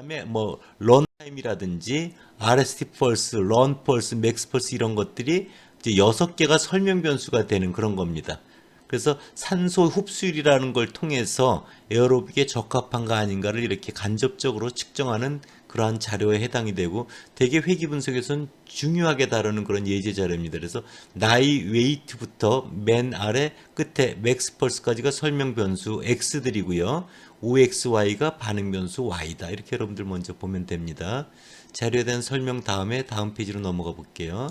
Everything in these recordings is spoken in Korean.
그다음에 뭐 런타임이라든지 RST 펄스, 런 펄스, 맥스 펄스 이런 것들이 이제 6개가 설명 변수가 되는 그런 겁니다. 그래서 산소 흡수율이라는 걸 통해서 에어로빅에 적합한가 아닌가를 이렇게 간접적으로 측정하는 그러한 자료에 해당이 되고 대개 회귀 분석에서는 중요하게 다루는 그런 예제 자료입니다. 그래서 나이 웨이트부터 맨 아래 끝에 맥스 펄스까지가 설명 변수 X들이고요. OXY가 반응 변수 Y다. 이렇게 여러분들 먼저 보면 됩니다. 자료에 대한 설명 다음에 다음 페이지로 넘어가 볼게요.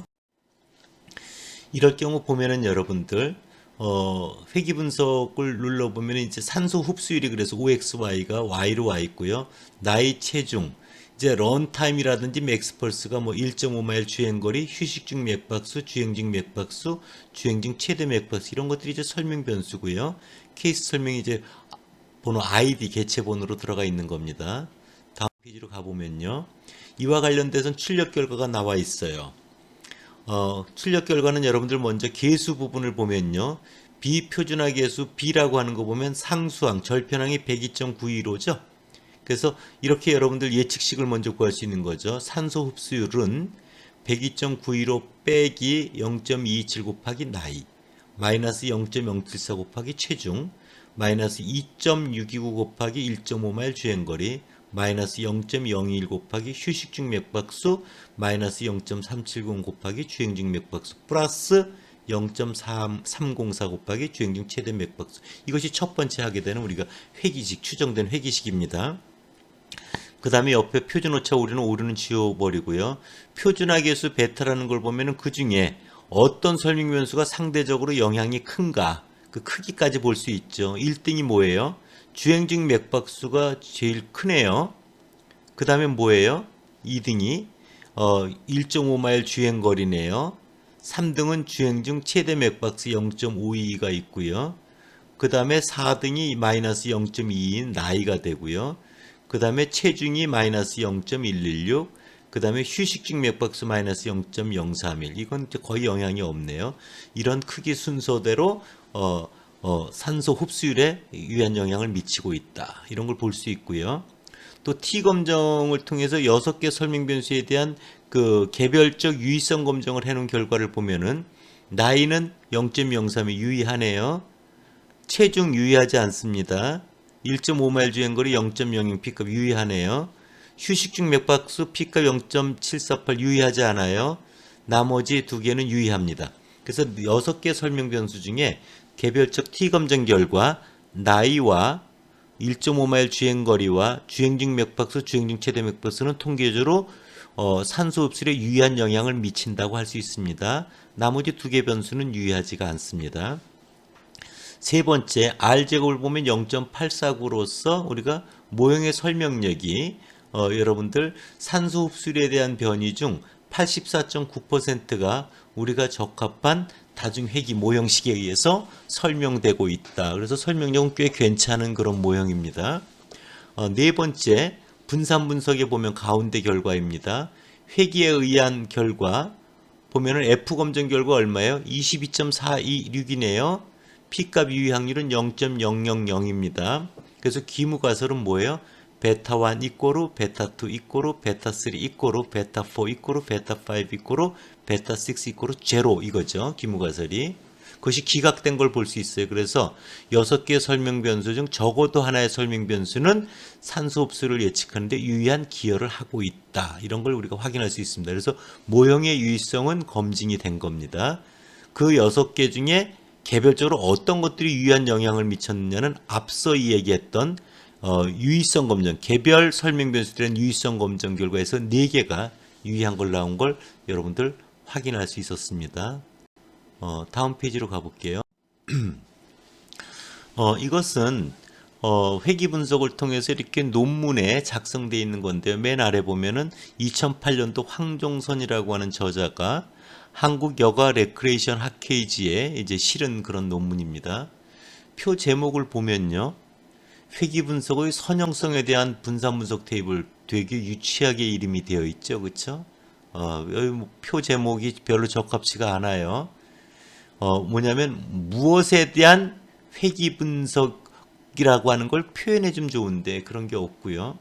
이럴 경우 보면은 여러분들 회귀 분석을 눌러보면 이제 산소 흡수율이 그래서 OXY가 Y로 와 있고요. 나이 체중, 이제 런타임이라든지 맥스펄스가 뭐 1.5마일 주행거리, 휴식 중 맥박수, 주행 중 맥박수, 주행 중 최대 맥박수 이런 것들이 이제 설명 변수고요. 케이스 설명이 이제 번호 ID 개체 번호로 들어가 있는 겁니다. 다음 페이지로 가보면요. 이와 관련돼서 출력 결과가 나와 있어요. 출력 결과는 여러분들 먼저 계수 부분을 보면요. 비표준화 계수 B라고 하는 거 보면 상수항, 절편항이 102.915죠. 그래서 이렇게 여러분들 예측식을 먼저 구할 수 있는 거죠. 산소 흡수율은 102.915 빼기 0.227 곱하기 나이, 마이너스 0.074 곱하기 체중, 마이너스 2.629 곱하기 1.5마일 주행거리, 마이너스 0.021 곱하기 휴식 중 맥박수, 마이너스 0.370 곱하기 주행 중 맥박수, 플러스 0.304 곱하기 주행 중 최대 맥박수. 이것이 첫 번째 하게 되는 우리가 회기식, 추정된 회기식입니다. 그 다음에 옆에 표준 오차 오류는 지워버리고요. 표준화 계수 베타라는 걸 보면은 그 중에 어떤 설명 변수가 상대적으로 영향이 큰가, 그 크기까지 볼 수 있죠. 1등이 뭐예요? 주행 중 맥박수가 제일 크네요. 그 다음에 뭐예요? 2등이 1.5마일 주행거리네요. 3등은 주행 중 최대 맥박수 0.522가 있고요. 그 다음에 4등이 마이너스 0.22인 나이가 되고요. 그 다음에 체중이 마이너스 0.116, 그 다음에 휴식 중 맥박수 마이너스 0.031. 이건 거의 영향이 없네요. 이런 크기 순서대로 산소 흡수율에 유한 영향을 미치고 있다. 이런 걸 볼 수 있고요. 또 T 검정을 통해서 6개 설명 변수에 대한 그 개별적 유의성 검정을 해놓은 결과를 보면은 나이는 0.03이 유의하네요. 체중 유의하지 않습니다. 1.5마일 주행거리 0.00 P값 유의하네요. 휴식 중 맥박수 P값 0.748 유의하지 않아요. 나머지 2개는 유의합니다. 그래서 6개 설명 변수 중에 개별적 T 검정 결과 나이와 1.5마일 주행거리와 주행 중 맥박수, 주행 중 최대 맥박수는 통계적으로 산소 흡수에 유의한 영향을 미친다고 할 수 있습니다. 나머지 2개 변수는 유의하지가 않습니다. 세 번째, R제곱을 보면 0.849로서 우리가 모형의 설명력이 여러분들 산소 흡수율에 대한 변이 중 84.9%가 우리가 적합한 다중회귀 모형식에 의해서 설명되고 있다. 그래서 설명력은 꽤 괜찮은 그런 모형입니다. 네 번째, 분산 분석에 보면 가운데 결과입니다. 회귀에 의한 결과 보면은 F 검정 결과 얼마예요? 22.426이네요. P값 유의 확률은 0.000입니다. 그래서 기무가설은 뭐예요? 베타1 이꼬르, 베타2 이꼬르, 베타3 이꼬르, 베타4 이꼬르, 베타5 이꼬르, 베타6 이꼬르 제로 이거죠. 기무가설이. 그것이 기각된 걸 볼 수 있어요. 그래서 6개의 설명 변수 중 적어도 하나의 설명 변수는 산소 흡수를 예측하는데 유의한 기여를 하고 있다. 이런 걸 우리가 확인할 수 있습니다. 그래서 모형의 유의성은 검증이 된 겁니다. 그 6개 중에 개별적으로 어떤 것들이 유의한 영향을 미쳤느냐는 앞서 이야기했던 유의성 검정, 개별 설명 변수들의 유의성 검정 결과에서 4개가 유의한 걸 나온 걸 여러분들 확인할 수 있었습니다. 다음 페이지로 가볼게요. 이것은 회귀 분석을 통해서 이렇게 논문에 작성되어 있는 건데요. 맨 아래 보면은 2008년도 황종선이라고 하는 저자가 한국 여가 레크레이션 학회지에 이제 실은 그런 논문입니다. 표 제목을 보면요. 회귀 분석의 선형성에 대한 분산 분석 테이블 되게 유치하게 이름이 되어 있죠. 그렇죠? 여기 표 제목이 별로 적합치가 않아요. 뭐냐면 무엇에 대한 회귀 분석이라고 하는 걸 표현해 좀 좋은데 그런 게 없고요.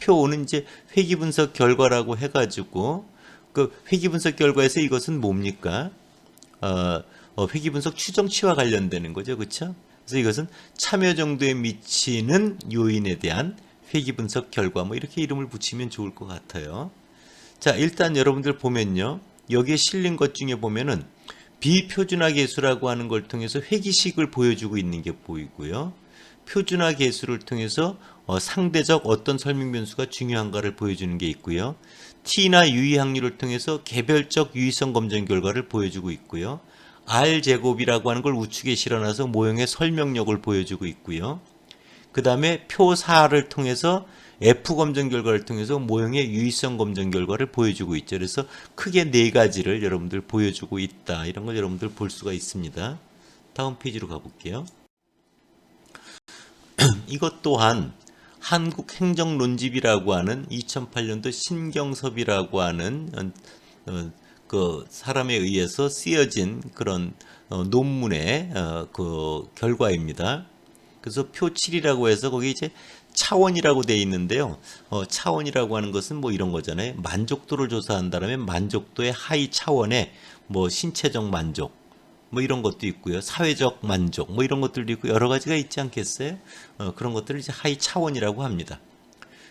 표 5는 이제 회귀 분석 결과라고 해가지고 그 회귀 분석 결과에서 이것은 뭡니까? 회귀 분석 추정치와 관련되는 거죠, 그렇죠? 그래서 이것은 참여 정도에 미치는 요인에 대한 회귀 분석 결과 뭐 이렇게 이름을 붙이면 좋을 것 같아요. 자, 일단 여러분들 보면요, 여기에 실린 것 중에 보면은 비표준화 계수라고 하는 걸 통해서 회귀식을 보여주고 있는 게 보이고요. 표준화 계수를 통해서 상대적 어떤 설명 변수가 중요한가를 보여주는 게 있고요. T나 유의 확률을 통해서 개별적 유의성 검정 결과를 보여주고 있고요. R제곱이라고 하는 걸 우측에 실어놔서 모형의 설명력을 보여주고 있고요. 그 다음에 표 4를 통해서 F 검정 결과를 통해서 모형의 유의성 검정 결과를 보여주고 있죠. 그래서 크게 네 가지를 여러분들 보여주고 있다. 이런 걸 여러분들 볼 수가 있습니다. 다음 페이지로 가볼게요. 이것 또한 한국행정론집이라고 하는 2008년도 신경섭이라고 하는 그 사람에 의해서 쓰여진 그런 논문의 그 결과입니다. 그래서 표 7이라고 해서 거기 이제 차원이라고 되어 있는데요. 차원이라고 하는 것은 뭐 이런 거잖아요. 만족도를 조사한다면 만족도의 하위 차원에 뭐 신체적 만족, 뭐 이런 것도 있고요. 사회적 만족, 뭐 이런 것들도 있고 여러 가지가 있지 않겠어요? 그런 것들을 이제 하위 차원이라고 합니다.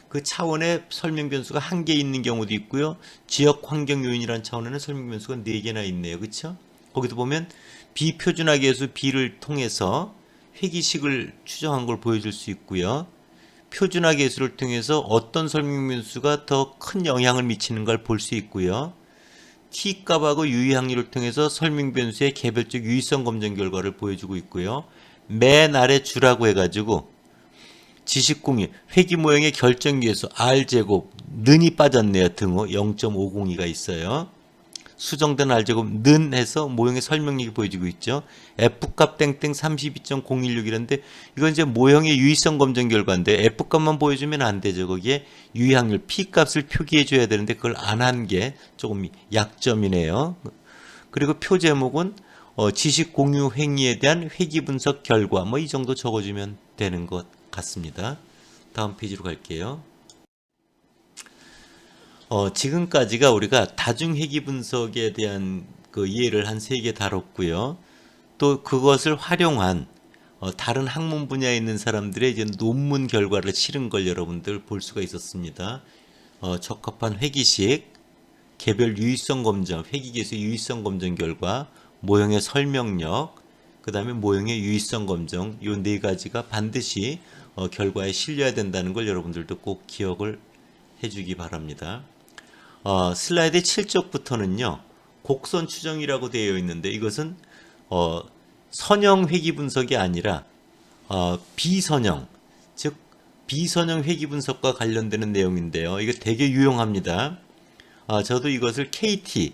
그 차원에 설명 변수가 한 개 있는 경우도 있고요. 지역 환경 요인이라는 차원에는 설명 변수가 4개나 있네요. 그렇죠? 거기도 보면 비표준화 계수 B를 통해서 회귀식을 추정한 걸 보여줄 수 있고요. 표준화 계수를 통해서 어떤 설명 변수가 더 큰 영향을 미치는가를 볼 수 있고요. T값하고 유의 확률을 통해서 설명 변수의 개별적 유의성 검정 결과를 보여주고 있고요. 맨 아래 주라고 해가지고 지식 공유, 회귀 모형의 결정계수 R제곱, 는이 빠졌네요. 등호 0.502가 있어요. 수정된 R제곱 는 해서 모형의 설명력이 보여지고 있죠. F값 땡땡 32.016 이런데 이건 이제 모형의 유의성 검정 결과인데 F값만 보여주면 안 되죠. 거기에 유의 확률 P값을 표기해 줘야 되는데 그걸 안 한 게 조금 약점이네요. 그리고 표 제목은 지식 공유 행위에 대한 회귀 분석 결과 뭐 이 정도 적어주면 되는 것 같습니다. 다음 페이지로 갈게요. 지금까지가 우리가 다중회귀 분석에 대한 그 이해를 한 3개 다뤘고요. 또 그것을 활용한 다른 학문 분야에 있는 사람들의 이제 논문 결과를 실은 걸 여러분들 볼 수가 있었습니다. 적합한 회귀식, 개별 유의성 검정, 회귀계수 유의성 검정 결과, 모형의 설명력, 그 다음에 모형의 유의성 검정, 이 4가지가 반드시 결과에 실려야 된다는 걸 여러분들도 꼭 기억을 해주기 바랍니다. 슬라이드 7쪽부터는요, 곡선 추정이라고 되어 있는데 이것은 선형 회귀 분석이 아니라 비선형, 즉 비선형 회귀 분석과 관련되는 내용인데요. 이거 되게 유용합니다. 저도 이것을 KT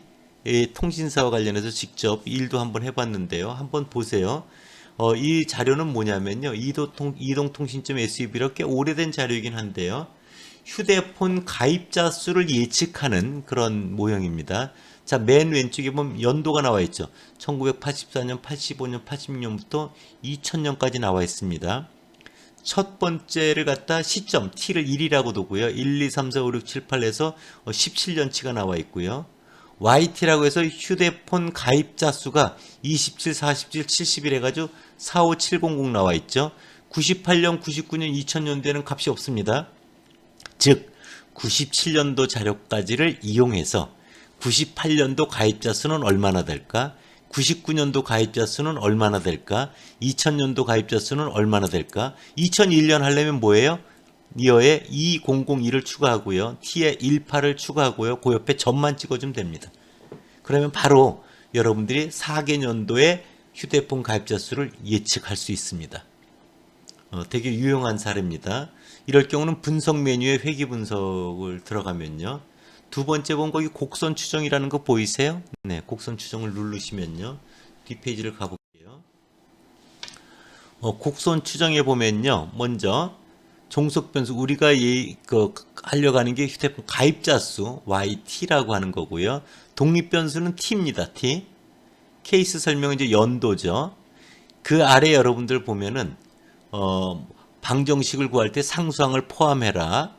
통신사와 관련해서 직접 일도 한번 해봤는데요. 한번 보세요. 이 자료는 뭐냐면요. 이동통신.sub라고 꽤 오래된 자료이긴 한데요. 휴대폰 가입자 수를 예측하는 그런 모형입니다. 자, 맨 왼쪽에 보면 연도가 나와 있죠. 1984년, 85년, 86년부터 2000년까지 나와 있습니다. 첫 번째를 갖다 시점 T를 1이라고 두고요. 1, 2, 3, 4, 5, 6, 7, 8에서 17년치가 나와 있고요. YT라고 해서 휴대폰 가입자 수가 27, 47, 71 해가지고 45700 나와 있죠. 98년, 99년, 2000년대는 값이 없습니다. 즉 97년도 자료까지를 이용해서 98년도 가입자 수는 얼마나 될까? 99년도 가입자 수는 얼마나 될까? 2000년도 가입자 수는 얼마나 될까? 2001년 하려면 뭐예요? 이어에 2002를 추가하고요. T에 18을 추가하고요. 그 옆에 점만 찍어주면 됩니다. 그러면 바로 여러분들이 4개년도의 휴대폰 가입자 수를 예측할 수 있습니다. 되게 유용한 사례입니다. 이럴 경우는 분석 메뉴에 회귀 분석을 들어가면요. 두 번째 본 거기 곡선 추정이라는 거 보이세요? 네, 곡선 추정을 누르시면요. 뒷페이지를 가볼게요. 곡선 추정에 보면요. 먼저 종속 변수 우리가 하려고 하는 게 휴대폰 가입자 수 YT라고 하는 거고요. 독립 변수는 T입니다. T. 케이스 설명은 이제 연도죠. 그 아래 여러분들 보면은 방정식을 구할 때 상수항을 포함해라.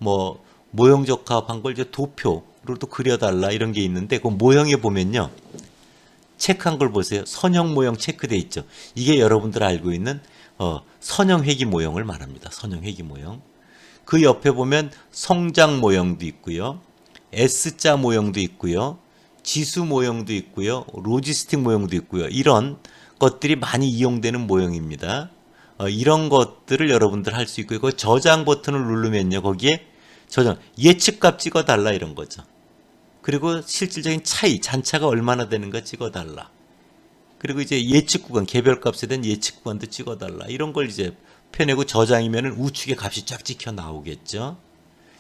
뭐 모형 적합한 걸 이제 도표로도 그려달라 이런 게 있는데 그 모형에 보면요. 체크한 걸 보세요. 선형 모형 체크돼 있죠. 이게 여러분들 알고 있는 선형 회기 모형을 말합니다. 선형 회기 모형. 그 옆에 보면 성장 모형도 있고요. S자 모형도 있고요. 지수 모형도 있고요. 로지스틱 모형도 있고요. 이런 것들이 많이 이용되는 모형입니다. 이런 것들을 여러분들 할 수 있고요. 그 저장 버튼을 누르면요. 거기에 저장 예측값 찍어달라 이런 거죠. 그리고 실질적인 차이, 잔차가 얼마나 되는가 찍어달라. 그리고 이제 예측 구간, 개별값에 대한 예측 구간도 찍어달라. 이런 걸 이제 펴내고 저장이면은 우측에 값이 쫙 찍혀 나오겠죠.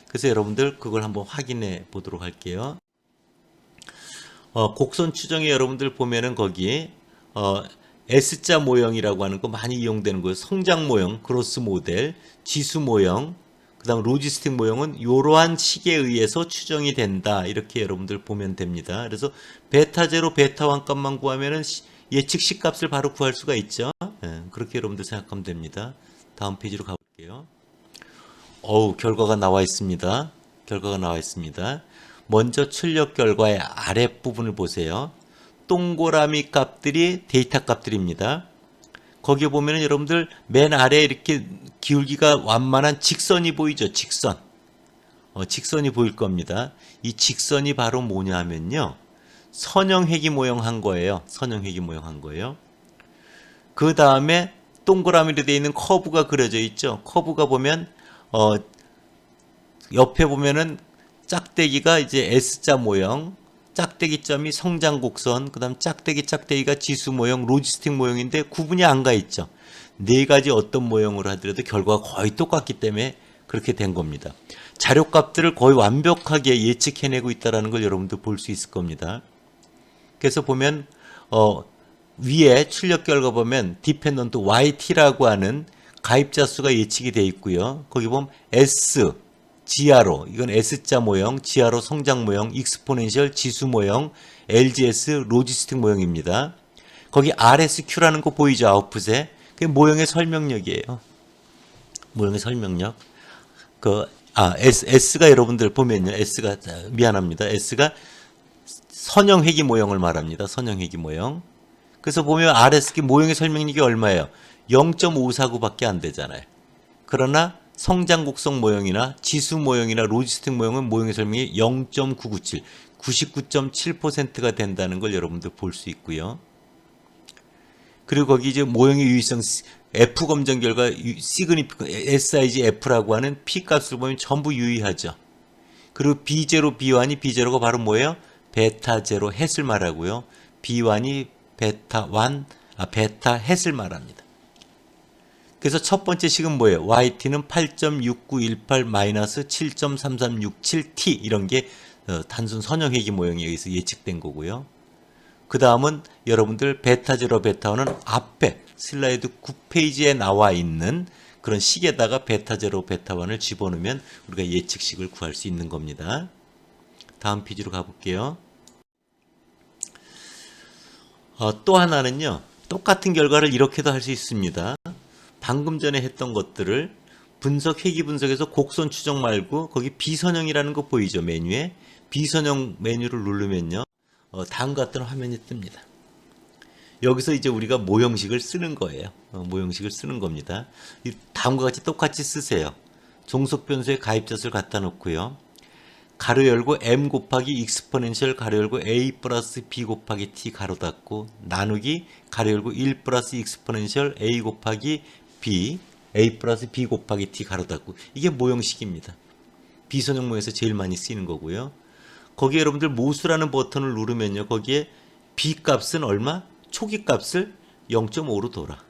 그래서 여러분들 그걸 한번 확인해 보도록 할게요. 곡선 추정에 여러분들 보면은 거기에 S자 모형이라고 하는 거 많이 이용되는 거예요. 성장 모형, 크로스 모델, 지수 모형, 그 다음 로지스틱 모형은 이러한 식에 의해서 추정이 된다. 이렇게 여러분들 보면 됩니다. 그래서 베타 제로, 베타 1 값만 구하면은 예측 식 값을 바로 구할 수가 있죠. 네, 그렇게 여러분들 생각하면 됩니다. 다음 페이지로 가볼게요. 결과가 나와 있습니다. 결과가 나와 있습니다. 먼저 출력 결과의 아랫부분을 보세요. 동그라미 값들이 데이터 값들입니다. 거기에 보면은 여러분들 맨 아래에 이렇게 기울기가 완만한 직선이 보이죠? 직선. 직선이 보일 겁니다. 이 직선이 바로 뭐냐 하면요. 선형 회기 모형 한 거예요. 선형 회기 모형 한 거예요. 그 다음에 동그라미로 되어 있는 커브가 그려져 있죠. 커브가 보면 옆에 보면은 짝대기가 이제 S자 모형, 짝대기점이 성장 곡선, 그 다음 짝대기가 지수 모형, 로지스틱 모형인데 구분이 안 가 있죠. 네 가지 어떤 모형으로 하더라도 결과가 거의 똑같기 때문에 그렇게 된 겁니다. 자료값들을 거의 완벽하게 예측해내고 있다는 걸 여러분들 볼 수 있을 겁니다. 그래서 보면 위에 출력 결과 보면 디펜던트 YT라고 하는 가입자 수가 예측이 되어 있고요. 거기 보면 S, 지하로, 이건 S자 모형, 지하로 성장 모형, 익스포넨셜 지수 모형, LGS 로지스틱 모형입니다. 거기 RSQ라는 거 보이죠? 아웃풋에. 그게 모형의 설명력이에요. 모형의 설명력. S가 여러분들 보면요. S가, 미안합니다. S가 선형 회기 모형을 말합니다. 선형 회기 모형. 그래서 보면 RSQ 모형의 설명력이 얼마예요? 0.549밖에 안 되잖아요. 그러나 성장 곡선 모형이나 지수 모형이나 로지스틱 모형은 모형의 설명이 0.997, 99.7%가 된다는 걸 여러분들 볼 수 있고요. 그리고 거기 이제 모형의 유의성 F 검정 결과 시그니피컨 SIG F라고 하는 P 값을 보면 전부 유의하죠. 그리고 B0, B1이 B0가 바로 뭐예요? 베타 제로 햇을 말하고요. B1이 베타 햇을 말합니다. 그래서 첫 번째 식은 뭐예요? YT는 8.6918-7.3367T 이런 게 단순 선형 회기 모형에 의해서 예측된 거고요. 그 다음은 여러분들 베타 제로 베타 1은 앞에 슬라이드 9페이지에 나와 있는 그런 식에다가 베타 제로 베타 1을 집어넣으면 우리가 예측식을 구할 수 있는 겁니다. 다음 페이지로 가볼게요. 또 하나는요. 똑같은 결과를 이렇게도 할 수 있습니다. 방금 전에 했던 것들을 회기 분석에서 곡선 추정 말고 거기 비선형이라는 거 보이죠? 메뉴에. 비선형 메뉴를 누르면요. 다음과 같은 화면이 뜹니다. 여기서 이제 우리가 모형식을 쓰는 거예요. 모형식을 쓰는 겁니다. 다음과 같이 똑같이 쓰세요. 종속 변수에 가입자 수를 갖다 놓고요. 가로 열고 m 곱하기 익스포넨셜 가로 열고 a 플러스 b 곱하기 t 가로 닫고 나누기 가로 열고 1 플러스 익스포넨셜 a 곱하기 b a 플러스 b 곱하기 t 가로 닫고 이게 모형식입니다. 비선형 모형에서 제일 많이 쓰이는 거고요. 거기에 여러분들 모수라는 버튼을 누르면요. 거기에 b 값은 얼마? 초기 값을 0.5로 둬라.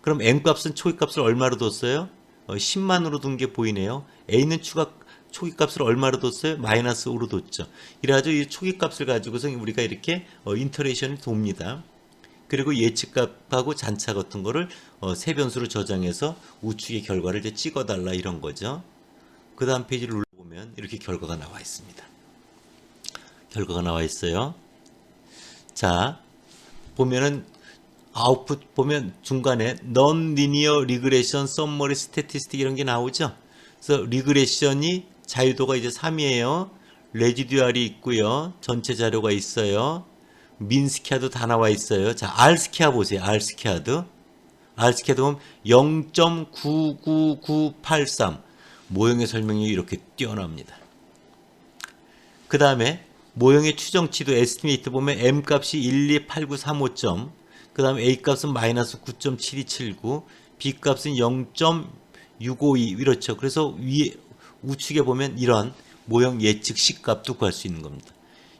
그럼 n 값은 초기 값을 얼마로 뒀어요? 10만으로 둔 게 보이네요. a는 초기 값을 얼마로 뒀어요? 마이너스 5로 뒀죠. 이래가지고 이 초기 값을 가지고서 우리가 이렇게 인터레이션을 돕니다. 그리고 예측값하고 잔차 같은 거를 세 변수로 저장해서 우측의 결과를 이제 찍어달라 이런 거죠. 그 다음 페이지를 눌러보면 이렇게 결과가 나와 있습니다. 결과가 나와 있어요. 자, 보면은 아웃풋 보면 중간에 non-linear regression summary statistic 이런 게 나오죠. 그래서 리그레션이 자유도가 이제 3이에요. 레지듀얼이 있고요. 전체 자료가 있어요. 민스퀘어도 다 나와 있어요. 자, R스퀘어 보세요. R스퀘어드. R스퀘어드 보면 0.99983. 모형의 설명이 이렇게 뛰어납니다. 그 다음에 모형의 추정치도 에스티메이트 보면 M 값이 128935점, 그 다음에 A 값은 마이너스 9.7279, B 값은 0.652 이렇죠. 그래서 위에 우측에 보면 이런 모형 예측 C값도 구할 수 있는 겁니다.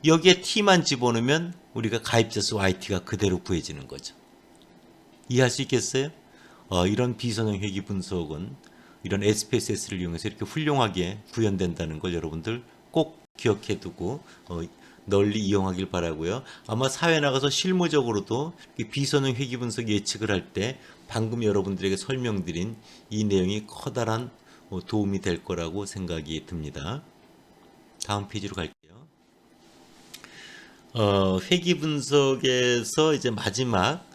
여기에 T만 집어넣으면 우리가 가입자 수 YT가 그대로 구해지는 거죠. 이해할 수 있겠어요? 이런 비선형 회귀 분석은 이런 SPSS를 이용해서 이렇게 훌륭하게 구현된다는 걸 여러분들 꼭 기억해 두고 널리 이용하길 바라고요. 아마 사회 나가서 실무적으로도 비선형 회귀 분석 예측을 할 때 방금 여러분들에게 설명드린 이 내용이 커다란 도움이 될 거라고 생각이 듭니다. 다음 페이지로 갈게요. 회귀 분석에서 이제 마지막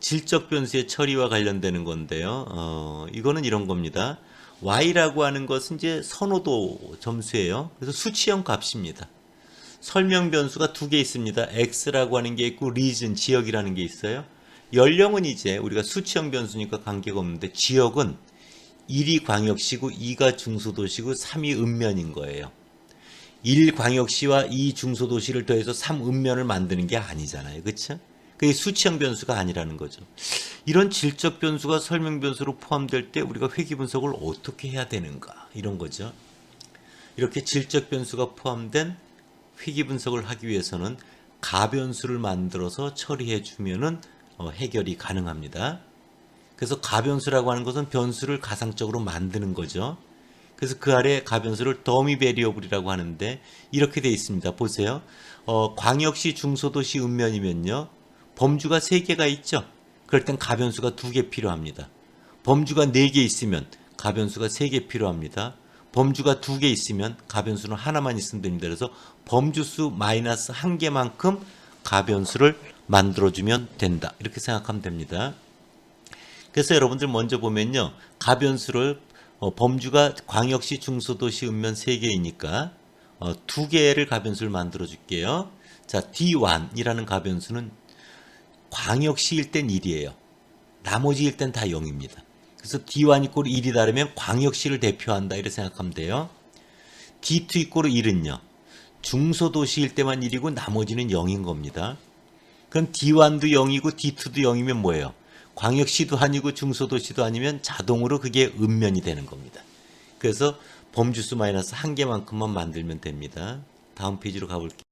질적 변수의 처리와 관련되는 건데요. 이거는 이런 겁니다. y라고 하는 것은 이제 선호도 점수예요. 그래서 수치형 값입니다. 설명 변수가 두 개 있습니다. x라고 하는 게 있고 리전 지역이라는 게 있어요. 연령은 이제 우리가 수치형 변수니까 관계가 없는데 지역은 1이 광역시고 2가 중소도시고 3이 읍면인 거예요. 1 광역시와 2 중소도시를 더해서 3 읍면을 만드는 게 아니잖아요. 그렇죠? 그게 수치형 변수가 아니라는 거죠. 이런 질적 변수가 설명 변수로 포함될 때 우리가 회귀 분석을 어떻게 해야 되는가 이런 거죠. 이렇게 질적 변수가 포함된 회귀 분석을 하기 위해서는 가변수를 만들어서 처리해 주면은 해결이 가능합니다. 그래서 가변수라고 하는 것은 변수를 가상적으로 만드는 거죠. 그래서 그 아래 가변수를 더미 베리어블이라고 하는데 이렇게 되어 있습니다. 보세요. 광역시 중소도시 읍면이면요. 범주가 3개가 있죠. 그럴 땐 가변수가 2개 필요합니다. 범주가 4개 있으면 가변수가 3개 필요합니다. 범주가 2개 있으면 가변수는 하나만 있으면 됩니다. 그래서 범주수 마이너스 1개만큼 가변수를 만들어주면 된다. 이렇게 생각하면 됩니다. 그래서 여러분들 먼저 보면요. 가변수를 범주가 광역시 중소도시 읍면 3개이니까 2개를 가변수를 만들어 줄게요. 자, D1이라는 가변수는 광역시일 땐 1이에요. 나머지일 땐 다 0입니다. 그래서 D1 이꼴 1이 다르면 광역시를 대표한다 이렇게 생각하면 돼요. D2 이꼴 1은요. 중소도시일 때만 1이고 나머지는 0인 겁니다. 그럼 D1도 0이고 D2도 0이면 뭐예요? 광역시도 아니고 중소도시도 아니면 자동으로 그게 읍면이 되는 겁니다. 그래서 범주수 마이너스 1개만큼만 만들면 됩니다. 다음 페이지로 가볼게요.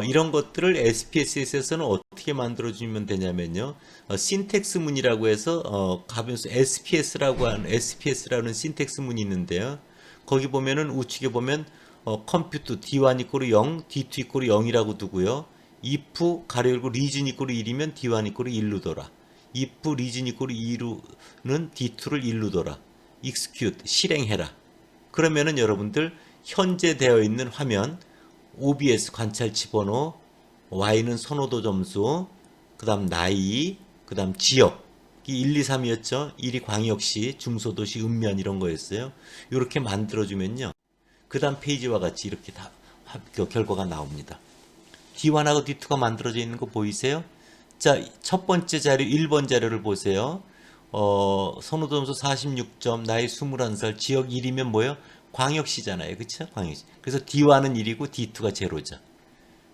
이런 것들을 SPSS에서는 어떻게 만들어주면 되냐면요. 신텍스 문이라고 해서 가변수 SPS라는 신텍스 문이 있는데요. 거기 보면은 우측에 보면 컴퓨트 D1 이꼬르 0, D2 이꼬르 0이라고 두고요. if 가로 열고 리즌 이꼬르 1이면 D1 이꼬르 1로 돌아. if 리즌 이꼬르 2로는 D2를 1로 돌아. execute 실행해라. 그러면은 여러분들 현재 되어 있는 화면 OBS 관찰치 번호, Y는 선호도 점수, 그 다음 나이, 그 다음 지역, 1, 2, 3이었죠. 1이 광역시, 중소도시, 읍면 이런 거였어요. 이렇게 만들어주면요. 그 다음 페이지와 같이 이렇게 다 결과가 나옵니다. D1하고 D2가 만들어져 있는 거 보이세요? 자, 첫 번째 자료, 1번 자료를 보세요. 선호도 점수 46점, 나이 21살, 지역 1이면 뭐예요? 광역시잖아요. 그쵸? 광역시. 그래서 D1은 1이고 D2가 제로죠.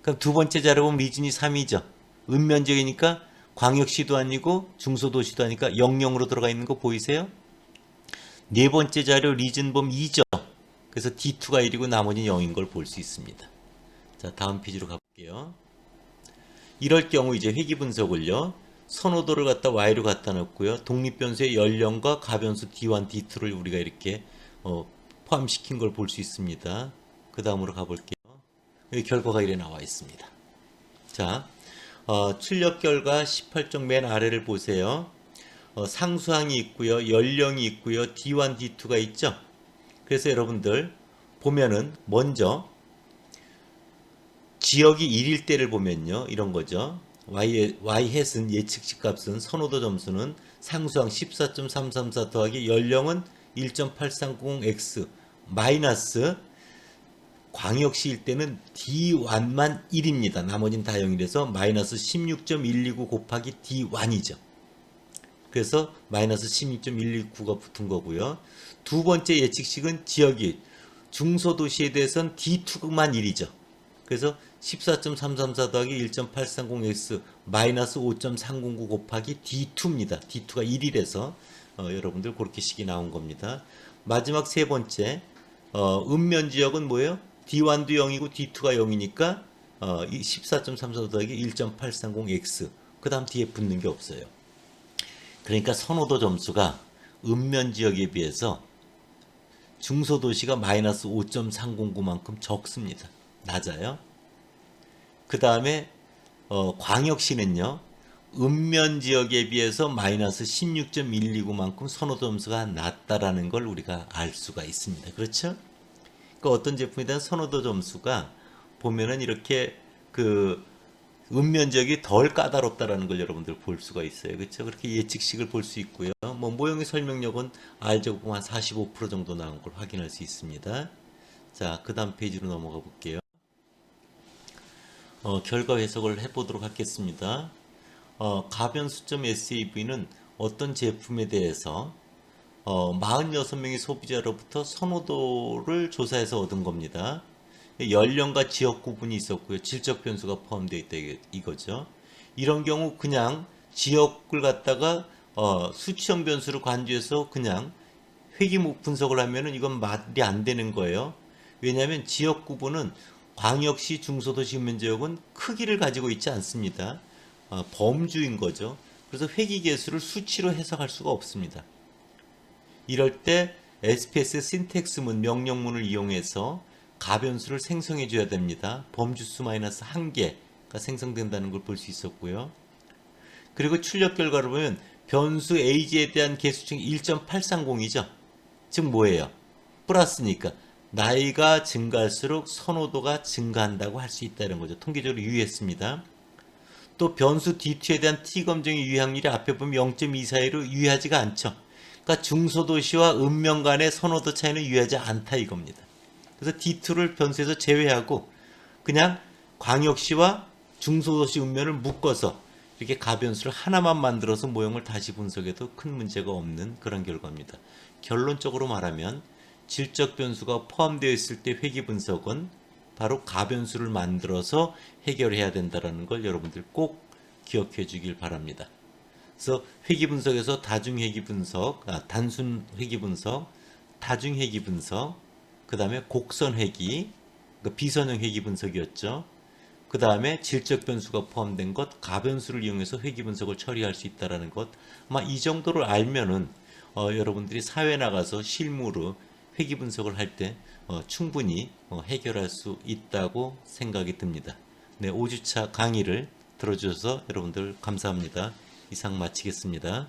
그럼 두 번째 자료 보면 리즌이 3이죠. 읍면적이니까 광역시도 아니고 중소도시도 아니까 00으로 들어가 있는 거 보이세요? 네 번째 자료 리즌 보면 2죠. 그래서 D2가 1이고 나머지는 0인 걸 볼 수 있습니다. 자, 다음 페이지로 가볼게요. 이럴 경우 이제 회귀 분석을요. 선호도를 갖다 Y로 갖다 놓고요. 독립변수의 연령과 가변수 D1, D2를 우리가 이렇게 포함시킨 걸 볼 수 있습니다. 그 다음으로 가볼게요. 여기 결과가 이래 나와 있습니다. 자, 출력 결과 18쪽 맨 아래를 보세요. 상수항이 있고요. 연령이 있고요. D1, D2가 있죠. 그래서 여러분들 보면은 먼저 지역이 1일 때를 보면요. 이런 거죠. Y 햇은 예측치 값은 선호도 점수는 상수항 14.334 더하기 연령은 1.830x 마이너스 광역시일 때는 D1만 1입니다. 나머지는 다 0이라서 마이너스 16.129 곱하기 D1이죠. 그래서 마이너스 16.129가 붙은 거고요. 두 번째 예측식은 지역이 중소도시에 대해서는 D2만 1이죠. 그래서 14.334 더하기 1.830x 마이너스 5.309 곱하기 D2입니다. D2가 1이라서 여러분들 그렇게 식이 나온 겁니다. 마지막 세 번째 음면 지역은 뭐예요? D1도 0이고 D2가 0이니까 14.34 더하기 1.830x 그 다음 뒤에 붙는 게 없어요. 그러니까 선호도 점수가 음면 지역에 비해서 중소도시가 마이너스 5.309만큼 적습니다. 낮아요. 그 다음에 광역시는요. 음면 지역에 비해서 마이너스 16.129만큼 선호도 점수가 낮다라는 걸 우리가 알 수가 있습니다. 그렇죠? 그러니까 어떤 제품에 대한 선호도 점수가 보면은 이렇게 그 음면 지역이 덜 까다롭다라는 걸 여러분들 볼 수가 있어요. 그렇죠? 그렇게 예측식을 볼 수 있고요. 뭐 모형의 설명력은 알제곱 보면 한 45% 정도 나온 걸 확인할 수 있습니다. 자, 그 다음 페이지로 넘어가 볼게요. 결과 해석을 해보도록 하겠습니다. 가변수.sav는 어떤 제품에 대해서 46명의 소비자로부터 선호도를 조사해서 얻은 겁니다. 연령과 지역 구분이 있었고요. 질적 변수가 포함되어 있다 이거죠. 이런 경우 그냥 지역을 갖다가 수치형 변수를 간주해서 그냥 회귀 분석을 하면은 이건 말이 안 되는 거예요. 왜냐하면 지역 구분은 광역시, 중소도시 음면 지역은 크기를 가지고 있지 않습니다. 범주인 거죠. 그래서 회귀 개수를 수치로 해석할 수가 없습니다. 이럴 때 SPS 신텍스문 명령문을 이용해서 가변수를 생성해 줘야 됩니다. 범주수 마이너스 1개가 생성된다는 걸 볼 수 있었고요. 그리고 출력 결과를 보면 변수 AG에 대한 개수층이 1.830이죠. 즉 뭐예요? 플러스니까 나이가 증가할수록 선호도가 증가한다고 할 수 있다는 거죠. 통계적으로 유의했습니다. 또 변수 D2에 대한 T 검정의 유의확률이 앞에 보면 0.2 사이로 유의하지가 않죠. 그러니까 중소도시와 음면 간의 선호도 차이는 유의하지 않다 이겁니다. 그래서 D2를 변수에서 제외하고 그냥 광역시와 중소도시 음면을 묶어서 이렇게 가변수를 하나만 만들어서 모형을 다시 분석해도 큰 문제가 없는 그런 결과입니다. 결론적으로 말하면 질적 변수가 포함되어 있을 때 회귀 분석은 바로 가변수를 만들어서 해결해야 된다는 걸 여러분들 꼭 기억해 주길 바랍니다. 그래서 회귀 분석에서 다중 회귀 분석, 단순 회귀 분석, 다중 회귀 분석, 그 다음에 곡선 회귀, 그러니까 비선형 회귀 분석이었죠. 그 다음에 질적 변수가 포함된 것, 가변수를 이용해서 회귀 분석을 처리할 수 있다는 것. 아마 이 정도를 알면은 여러분들이 사회 나가서 실무로 회귀 분석을 할 때 충분히 해결할 수 있다고 생각이 듭니다. 네, 5주차 강의를 들어주셔서 여러분들 감사합니다. 이상 마치겠습니다.